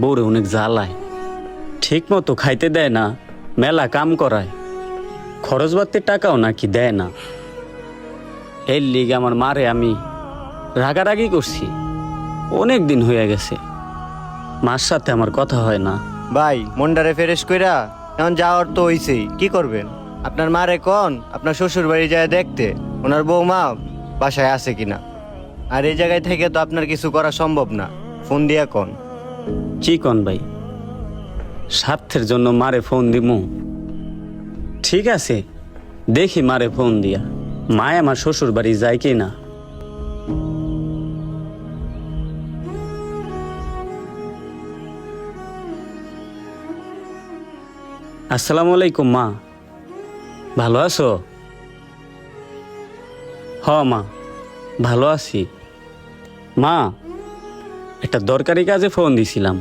বউরে অনেক জ্বালায়, ঠিক মতো খাইতে দেয় না, মেলা কাম করায়, খরচ বাড়তির টাকাও নাকি দেয় না। এর লিগে আমার মারে আমি রাগারাগি করছি, অনেক দিন হয়ে গেছে, মার সাথে আমার কথা হয় না। ভাই মন্ডারে ফেরেশ কইরা এখন যাওয়ার তো হইছেই, কি করবেন? আপনার মারে কোন আপনার শ্বশুর বাড়ি যায় দেখতে ওনার বৌমা বাসায় আছে কিনা। আর এই জায়গায় থেকে তো আপনার কিছু করা সম্ভব না, ফোন দিয়া কোন। কি কন ভাই, স্বার্থের জন্য মারে ফোন দিমু? ঠিক আছে, দেখি মারে ফোন দিয়া মায় আমার শ্বশুর বাড়ি যায় কি না। আসসালামু আলাইকুম মা, ভালো আছো? হ মা, ভালো আছি। মা, একটা দরকারি কাজে ফোন দিছিলাম।